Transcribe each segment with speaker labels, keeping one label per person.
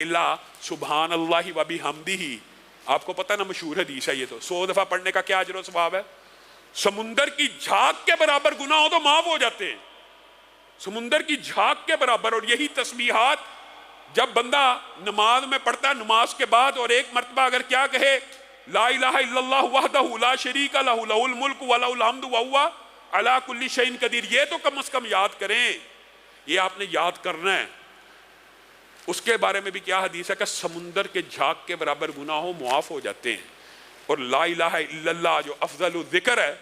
Speaker 1: اللہ سبحان اللہ و بحمدہ، آپ کو پتہ نا مشہور حدیث ہے یہ، تو 100 دفعہ پڑھنے کا کیا اجر و ثواب ہے؟ سمندر کی جھاگ کے برابر گناہ ہو تو معاف ہو جاتے ہیں، سمندر کی جھاگ کے برابر۔ اور یہی تسبیحات جب بندہ نماز میں پڑھتا ہے، نماز کے بعد، اور ایک مرتبہ اگر کیا کہے لا الہ الا اللہ وحدہ لا شریک لہ لہ الملک و لہ الحمد وہو علی کل شیء قدیر، یہ تو کم از کم یاد کریں، یہ آپ نے یاد کرنا ہے۔ اس کے بارے میں بھی کیا حدیث ہے کہ سمندر کے جھاگ کے برابر گناہوں معاف ہو جاتے ہیں۔ اور لا الہ الا اللہ جو افضل الذکر ہے،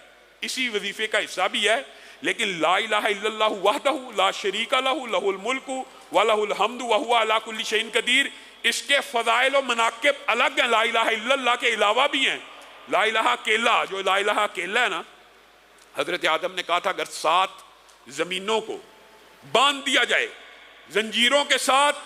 Speaker 1: اسی وظیفے کا حصہ بھی ہے، لیکن لا الہ الا اللہ وحدہ لا شریک لہ لہ الملک و لہ الحمد وہو علی کل شیء قدیر، اس کے فضائل و مناقب الگ ہیں، لا الہ الا اللہ کے علاوہ بھی ہیں۔ لا الہ اکیلا، جو لا الہ اکیلا ہے نا، حضرت آدم نے کہا تھا اگر 7 زمینوں کو باندھ دیا جائے زنجیروں کے ساتھ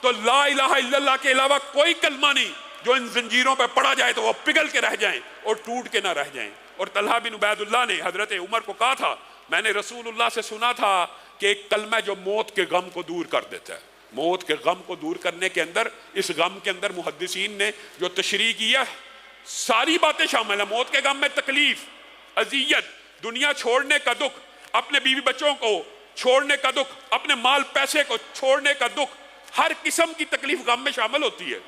Speaker 1: تو لا الہ الا اللہ کے علاوہ کوئی کلمہ نہیں جو ان زنجیروں پہ پڑا جائے تو وہ پگھل کے رہ جائیں اور ٹوٹ کے نہ رہ جائیں۔ اور طلحہ بن عبید اللہ نے حضرت عمر کو کہا تھا میں نے رسول اللہ سے سنا تھا کہ ایک کلمہ جو موت کے غم کو دور کر دیتا ہے، موت کے غم کو دور کرنے کے اندر، اس غم کے اندر محدثین نے جو تشریح کیا ساری باتیں شامل ہیں۔ موت کے غم میں تکلیف، اذیت، دنیا چھوڑنے کا دکھ، اپنے بیوی بچوں کو چھوڑنے کا دکھ، اپنے مال پیسے کو چھوڑنے کا دکھ، ہر قسم کی تکلیف غم میں شامل ہوتی ہے۔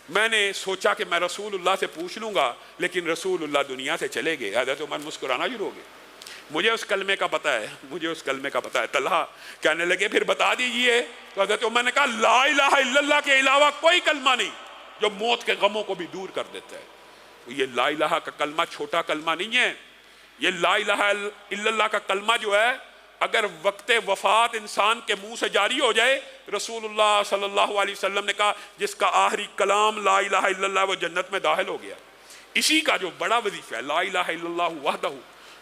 Speaker 1: میں نے سوچا کہ میں رسول اللہ سے پوچھ لوں گا، لیکن رسول اللہ دنیا سے چلے گئے۔ حضرت عمر مسکرانا شروع ہو گئے، مجھے اس کلمے کا پتہ ہے، مجھے اس کلمے کا پتہ ہے۔ طلحہ کہنے لگے پھر بتا دیجئے، تو حضرت عمر نے کہا لا الہ الا اللہ کے علاوہ کوئی کلمہ نہیں جو موت کے غموں کو بھی دور کر دیتا ہے۔ یہ لا الہ کا کلمہ چھوٹا کلمہ نہیں ہے، یہ لا الہ الا اللہ کا کلمہ جو ہے اگر وقت وفات انسان کے منہ سے جاری ہو جائے، رسول اللہ صلی اللہ علیہ وسلم نے کہا جس کا آخری کلام لا الہ الا اللہ وہ جنت میں داخل ہو گیا۔ اسی کا جو بڑا وظیفہ ہے لا الہ الا اللہ وحدہ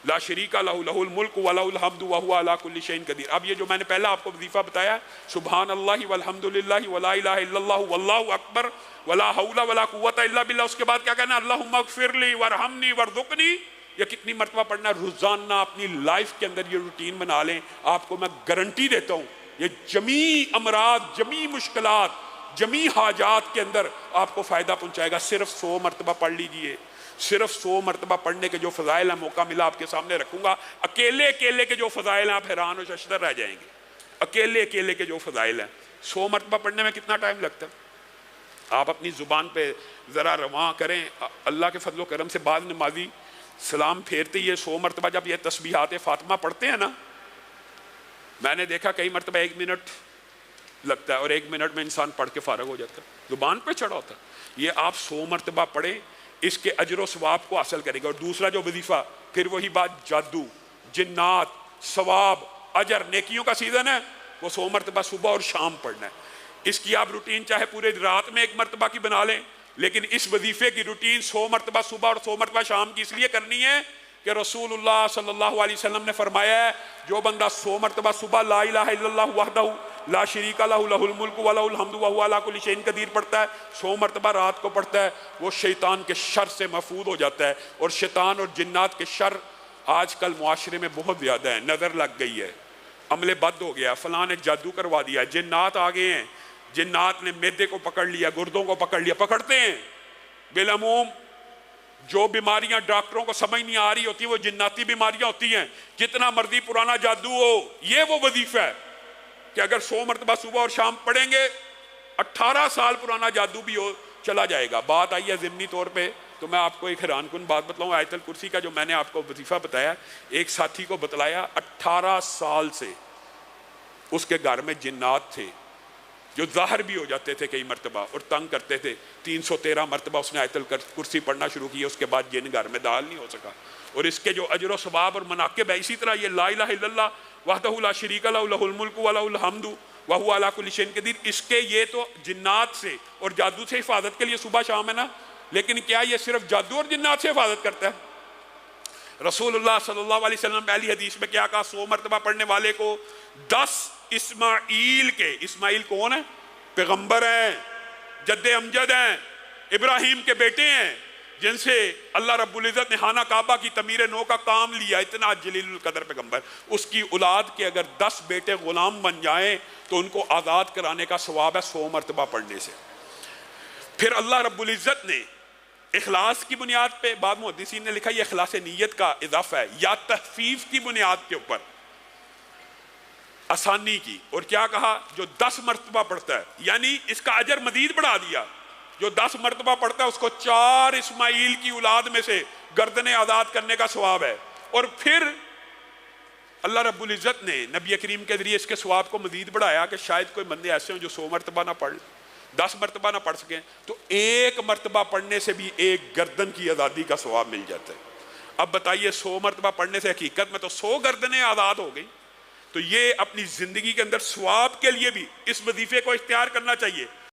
Speaker 1: لا شریک لہ لہ الملک و لہ الحمد وہو علی کل شیء قدیر۔ اب یہ جو میں نے پہلا آپ کو وظیفہ بتایا سبحان اللہ والحمد للہ ولا الہ الا اللہ واللہ اکبر ولا حول ولا قوت الا باللہ، اس کے بعد کیا کہنا اللہم اغفر لی وارحمنی وارزقنی، یہ کتنی مرتبہ پڑھنا ہے؟ روزانہ اپنی لائف کے اندر یہ روٹین بنا لیں، آپ کو میں گارنٹی دیتا ہوں یہ جمیع امراض، جمیع مشکلات، جمیع حاجات کے اندر آپ کو فائدہ پہنچائے گا۔ صرف 100 مرتبہ پڑھ لیجئے، صرف 100 مرتبہ پڑھنے کے جو فضائل ہیں، موقع ملا آپ کے سامنے رکھوں گا، اکیلے اکیلے کے جو فضائل ہیں آپ حیران و ششدر رہ جائیں گے۔ اکیلے اکیلے کے جو فضائل ہیں 100 مرتبہ پڑھنے میں کتنا ٹائم لگتا ہے؟ آپ اپنی زبان پہ ذرا رواں کریں۔ اللہ کے فضل و کرم سے بعض نمازی سلام پھیرتے ہی 100 مرتبہ جب یہ تسبیحات فاطمہ پڑھتے ہیں نا، میں نے دیکھا کئی مرتبہ 1 منٹ لگتا ہے اور 1 منٹ میں انسان پڑھ کے فارغ ہو جاتا ہے، زبان پہ چڑھا ہوتا ہے۔ یہ آپ 100 مرتبہ پڑھیں، اس کے اجر و ثواب کو حاصل کرے گا۔ اور دوسرا جو وظیفہ، پھر وہی بات، جادو، جنات، ثواب، اجر، نیکیوں کا سیزن ہے، وہ 100 مرتبہ صبح اور شام پڑھنا ہے۔ اس کی آپ روٹین چاہے پورے رات میں 1 مرتبہ کی بنا لیں، لیکن اس وظیفے کی روٹین 100 مرتبہ صبح اور 100 مرتبہ شام کی اس لیے کرنی ہے کہ رسول اللہ صلی اللہ علیہ وسلم نے فرمایا ہے جو بندہ 100 مرتبہ صبح لا الہ الا اللہ وحدہ لا شریک لہ لہ الملک و لہ الحمد وہو علی کل شیء قدیر پڑھتا ہے، 100 مرتبہ رات کو پڑھتا ہے، وہ شیطان کے شر سے محفوظ ہو جاتا ہے۔ اور شیطان اور جنات کے شر آج کل معاشرے میں بہت زیادہ ہیں، نظر لگ گئی ہے، عمل بد ہو گیا، فلاں نے جادو کروا دیا، جنات آ گئے ہیں، جنات نے معدے کو پکڑ لیا، گردوں کو پکڑ لیا، پکڑتے ہیں۔ بالعموم جو بیماریاں ڈاکٹروں کو سمجھ نہیں آ رہی ہوتی وہ جناتی بیماریاں ہوتی ہیں، جتنا مرضی پرانا جادو ہو، یہ وہ وظیفہ ہے کہ اگر 100 مرتبہ صبح اور شام پڑھیں گے 18 سال پرانا جادو بھی ہو چلا جائے گا۔ بات آئی ہے ضمنی طور پہ تو میں آپ کو ایک حیران کن بات بتلاؤں، آیت الکرسی کا جو میں نے آپ کو وظیفہ بتایا، ایک ساتھی کو بتلایا 18 سال سے اس کے گھر میں جنات تھے جو ظاہر بھی ہو جاتے تھے کئی مرتبہ اور تنگ کرتے تھے۔ 313 مرتبہ اس نے آیت الکرسی پڑھنا شروع کی، اس کے بعد جن گھر میں داخل نہیں ہو سکا۔ اور اس کے جو اجر و ثواب اور مناقب ہے، اسی طرح یہ لا الہ الا اللہ وحدہ لا شریک لہ لہ الملک و لہ الحمد وہو علی کل شیء قدیر، اس کے یہ تو جنات سے اور جادو سے حفاظت کے لیے صبح شام ہے نا، لیکن کیا یہ صرف جادو اور جنات سے حفاظت کرتا ہے؟ رسول اللہ صلی اللہ علیہ وسلم پہلی حدیث میں کیا کہا؟ 100 مرتبہ پڑھنے والے کو 10 اسماعیل کے، اسماعیل کون ہیں؟ پیغمبر ہیں، جد امجد ہیں، ابراہیم کے بیٹے ہیں، جن سے اللہ رب العزت نے خانہ کعبہ کی تعمیر نو کا کام لیا، اتنا جلیل القدر پیغمبر، اس کی اولاد کے اگر 10 بیٹے غلام بن جائیں تو ان کو آزاد کرانے کا ثواب ہے 100 مرتبہ پڑھنے سے۔ پھر اللہ رب العزت نے اخلاص کی بنیاد پہ، بعض محدثین نے لکھا یہ اخلاص نیت کا اضافہ ہے، یا تخفیف کی بنیاد کے اوپر آسانی کی، اور کیا کہا جو 10 مرتبہ پڑھتا ہے، یعنی اس کا اجر مزید بڑھا دیا، جو 10 مرتبہ پڑھتا ہے اس کو 4 اسماعیل کی اولاد میں سے گردنیں آزاد کرنے کا ثواب ہے۔ اور پھر اللہ رب العزت نے نبی کریم کے ذریعے اس کے ثواب کو مزید بڑھایا کہ شاید کوئی بندے ایسے ہوں جو 100 مرتبہ نہ پڑھ 10 مرتبہ نہ پڑھ سکیں، تو 1 مرتبہ پڑھنے سے بھی 1 گردن کی آزادی کا ثواب مل جاتا ہے۔ اب بتائیے 100 مرتبہ پڑھنے سے حقیقت میں تو 100 گردنیں آزاد ہو گئی۔ تو یہ اپنی زندگی کے اندر ثواب کے لیے بھی اس وظیفے کو اختیار کرنا چاہیے